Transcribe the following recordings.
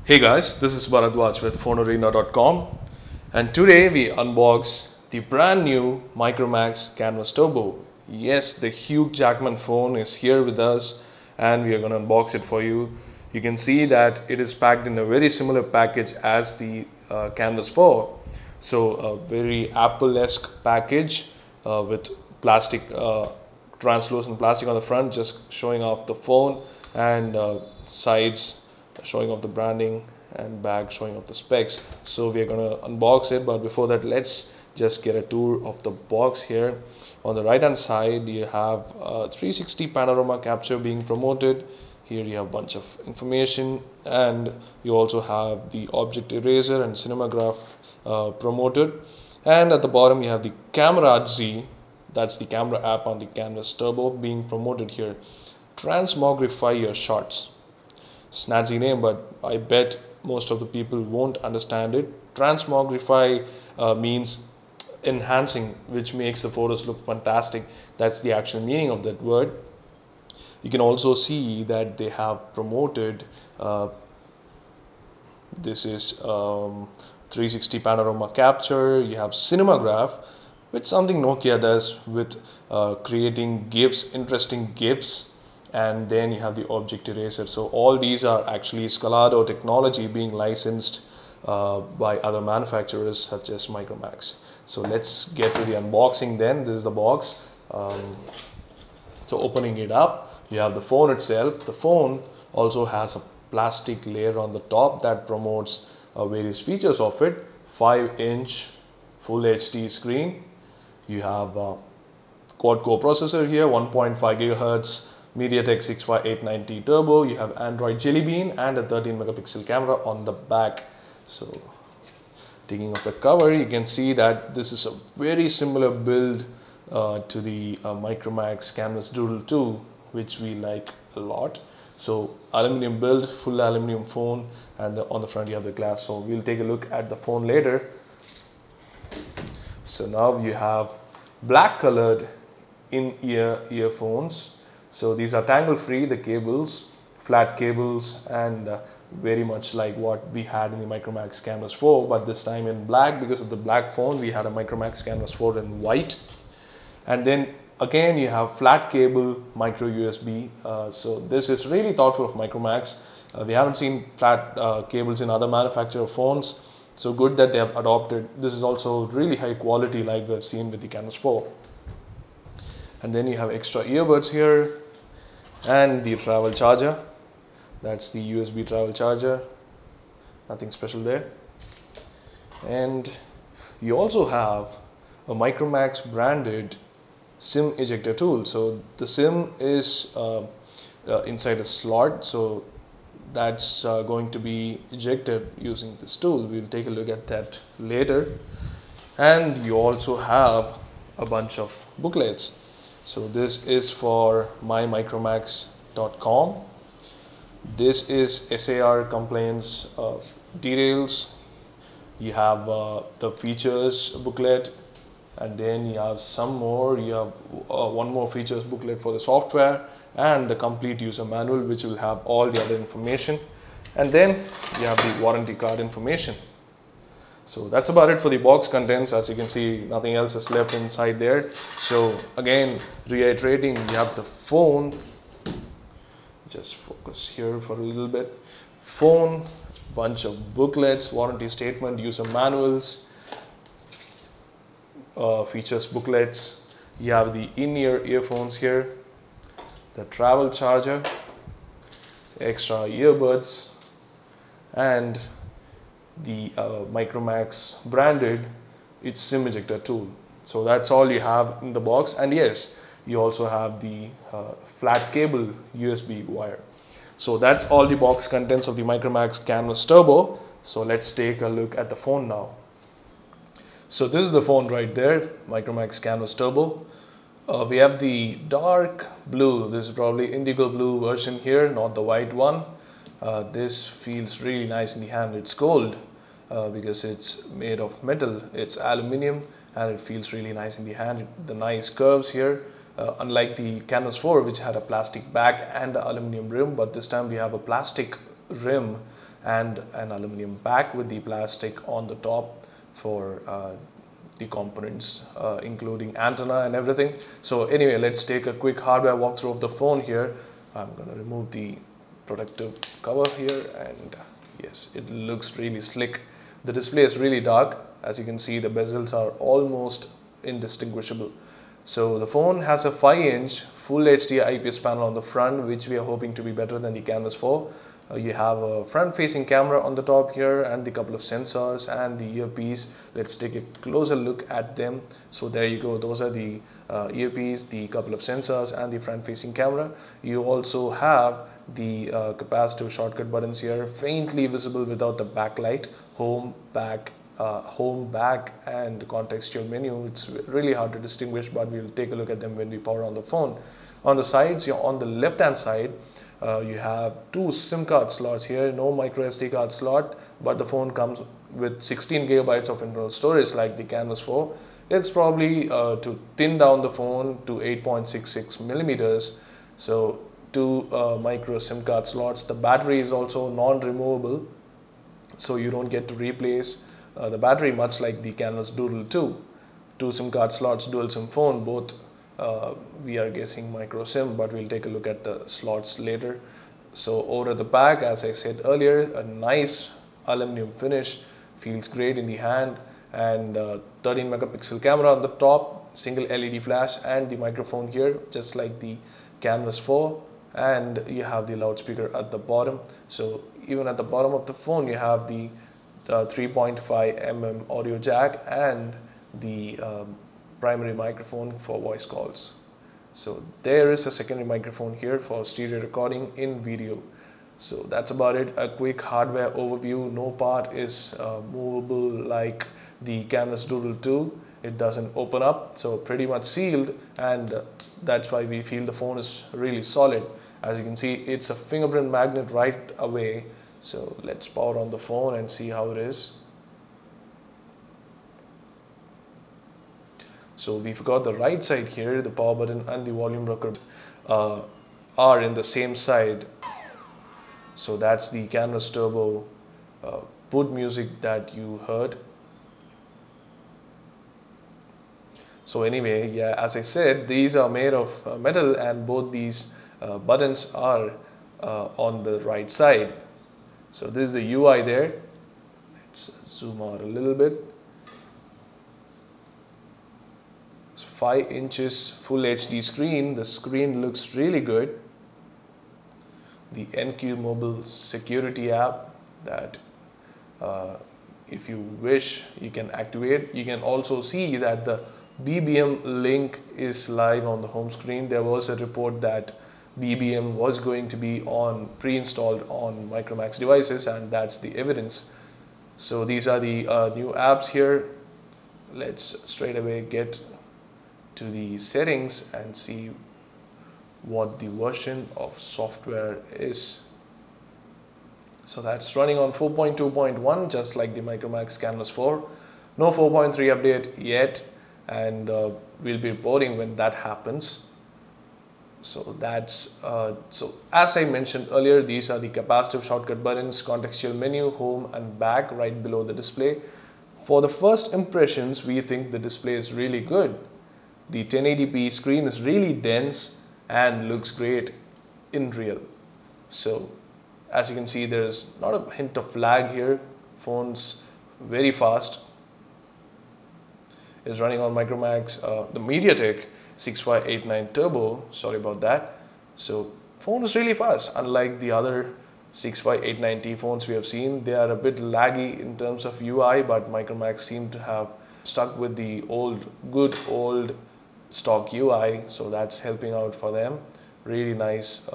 Hey guys, this is Bharadwaj with Fonearena.com, and today we unbox the brand new Micromax Canvas Turbo. Yes, the Hugh Jackman phone is here with us and we are going to unbox it for you. You can see that it is packed in a very similar package as the Canvas 4. So a very Apple-esque package with plastic, translucent plastic on the front, just showing off the phone, and sides showing off the branding, and back showing off the specs. So we are going to unbox it, but before that let's just get a tour of the box here. On the right hand side you have 360 panorama capture being promoted. Here you have a bunch of information, and you also have the object eraser and cinematograph promoted. And at the bottom you have the Camera Z, that's the camera app on the Canvas Turbo, being promoted here. Transmogrify your shots. Snazzy name, but I bet most of the people won't understand it. Transmogrify means enhancing, which makes the photos look fantastic. That's the actual meaning of that word. You can also see that they have promoted this is 360 panorama capture. You have cinematograph, which something Nokia does with creating GIFs, interesting GIFs. And then you have the object eraser. So all these are actually Scalado technology being licensed by other manufacturers such as Micromax. So let's get to the unboxing then. This is the box. So opening it up, you have the phone itself. The phone also has a plastic layer on the top that promotes various features of it. 5-inch full HD screen. You have quad-core processor here, 1.5 GHz. MediaTek 65890 Turbo. You have Android Jelly Bean and a 13 megapixel camera on the back. So taking off the cover, you can see that this is a very similar build to the Micromax Canvas Doodle 2, which we like a lot. So aluminum build, full aluminum phone, and on the front you have the glass. So we'll take a look at the phone later. So now you have black colored in-ear earphones. So these are tangle free, the cables, flat cables, and very much like what we had in the Micromax Canvas 4, but this time in black. Because of the black phone, we had a Micromax Canvas 4 in white. And then again you have flat cable micro USB. So this is really thoughtful of Micromax. We haven't seen flat cables in other manufacturer phones, so good that they have adopted. This is also really high quality like we've seen with the Canvas 4. And then you have extra earbuds here, and the travel charger. That's the USB travel charger, nothing special there. And you also have a Micromax branded SIM ejector tool. So the SIM is inside a slot, so that's going to be ejected using this tool. We'll take a look at that later. And you also have a bunch of booklets. So this is for mymicromax.com. This is SAR complaints details. You have the features booklet, and then you have some more. You have one more features booklet for the software, and the complete user manual, which will have all the other information. And then you have the warranty card information. So that's about it for the box contents. As you can see, nothing else is left inside there. So again, reiterating, you have the phone. Just focus here for a little bit. Phone, bunch of booklets, warranty statement, user manuals, features booklets. You have the in-ear earphones here, the travel charger, extra earbuds, and the Micromax branded its SIM ejector tool. So that's all you have in the box. And yes, you also have the flat cable USB wire. So that's all the box contents of the Micromax Canvas Turbo. So let's take a look at the phone now. So this is the phone right there, Micromax Canvas Turbo. We have the dark blue. This is probably indigo blue version here, not the white one. This feels really nice in the hand. It's gold because it's made of metal. It's aluminium, and it feels really nice in the hand. The nice curves here, unlike the Canvas 4, which had a plastic back and an aluminum rim, but this time we have a plastic rim and an aluminum back with the plastic on the top for the components, including antenna and everything. So anyway, let's take a quick hardware walkthrough of the phone here. I'm going to remove the protective cover here, and yes, it looks really slick. The display is really dark. As you can see, the bezels are almost indistinguishable. So the phone has a 5-inch Full HD IPS panel on the front, which we are hoping to be better than the Canvas 4. You have a front-facing camera on the top here and the couple of sensors and the earpiece. Let's take a closer look at them. So there you go. Those are the earpiece, the couple of sensors and the front-facing camera. You also have the capacitive shortcut buttons here, faintly visible without the backlight, home, back, and contextual menu. It's really hard to distinguish, but we'll take a look at them when we power on the phone. On the sides, on the left hand side, you have 2 SIM card slots here, no micro SD card slot, but the phone comes with 16 gigabytes of internal storage like the Canvas 4. It's probably to thin down the phone to 8.66 millimeters. So 2 micro SIM card slots. The battery is also non-removable, so you don't get to replace the battery, much like the Canvas Doodle 2. 2 SIM card slots, dual SIM phone, both we are guessing micro SIM, but we'll take a look at the slots later. So over at the back, as I said earlier, a nice aluminum finish, feels great in the hand, and 13 megapixel camera on the top, single LED flash, and the microphone here, just like the Canvas 4. And you have the loudspeaker at the bottom. So even at the bottom of the phone, you have the 3.5 mm audio jack and the primary microphone for voice calls. So there is a secondary microphone here for stereo recording in video. So that's about it. A quick hardware overview. No part is movable like the Canvas Doodle 2. It doesn't open up, so pretty much sealed, and that's why we feel the phone is really solid. As you can see, it's a fingerprint magnet right away. So let's power on the phone and see how it is. So we've got the right side here, the power button and the volume rocker are in the same side. So that's the Canvas Turbo boot music that you heard. So anyway, yeah, as I said, these are made of metal, and both these buttons are on the right side. So this is the UI there. Let's zoom out a little bit. 5 inches Full HD screen. The screen looks really good. The NQ Mobile security app that if you wish you can activate. You can also see that the BBM link is live on the home screen. There was a report that BBM was going to be pre-installed on Micromax devices, and that's the evidence. So these are the new apps here. Let's straight away get to the settings and see what the version of software is. So that's running on 4.2.1, just like the Micromax Canvas 4. No 4.3 update yet, and we'll be reporting when that happens. So that's so as I mentioned earlier, these are the capacitive shortcut buttons, contextual menu, home and back right below the display. For the first impressions, we think the display is really good. The 1080p screen is really dense and looks great in real. So as you can see, there's not a hint of lag here. Phone's very fast. Is running on Micromax, the MediaTek 6589 Turbo, sorry about that. So phone is really fast, unlike the other 6589T phones we have seen. They are a bit laggy in terms of UI, but Micromax seem to have stuck with the good old stock UI, so that's helping out for them. Really nice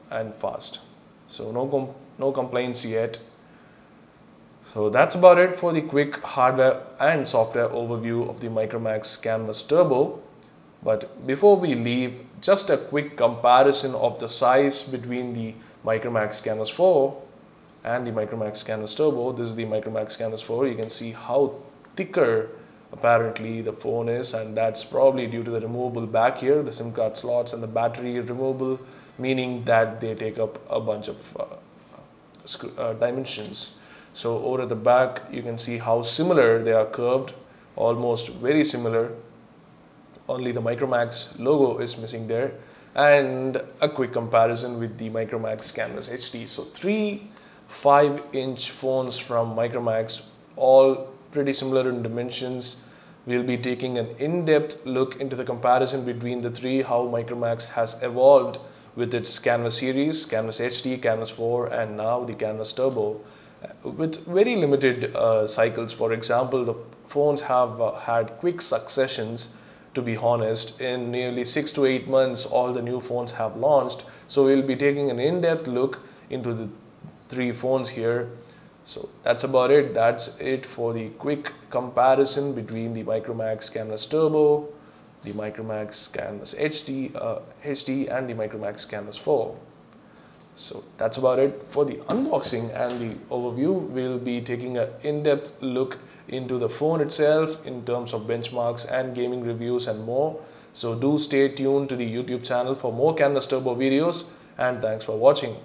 and fast. So no complaints yet. So that's about it for the quick hardware and software overview of the Micromax Canvas Turbo. But before we leave, just a quick comparison of the size between the Micromax Canvas 4 and the Micromax Canvas Turbo. This is the Micromax Canvas 4. You can see how thicker apparently the phone is, and that's probably due to the removable back here, the SIM card slots, and the battery removable, meaning that they take up a bunch of dimensions. So over at the back, you can see how similar they are curved, almost very similar. Only the Micromax logo is missing there. And a quick comparison with the Micromax Canvas HD. So three 5-inch phones from Micromax, all pretty similar in dimensions. We'll be taking an in-depth look into the comparison between the three, how Micromax has evolved with its Canvas series, Canvas HD, Canvas 4, and now the Canvas Turbo, with very limited cycles. For example, the phones have had quick successions. To be honest, in nearly 6 to 8 months, all the new phones have launched. So we'll be taking an in-depth look into the three phones here. So that's about it. That's it for the quick comparison between the Micromax Canvas Turbo, the Micromax Canvas HD, and the Micromax Canvas 4. So that's about it for the unboxing and the overview. We'll be taking an in-depth look into the phone itself in terms of benchmarks and gaming reviews and more. So do stay tuned to the YouTube channel for more Canvas Turbo videos, and thanks for watching.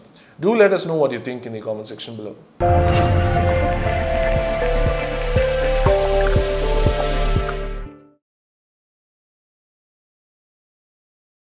Do let us know what you think in the comment section below.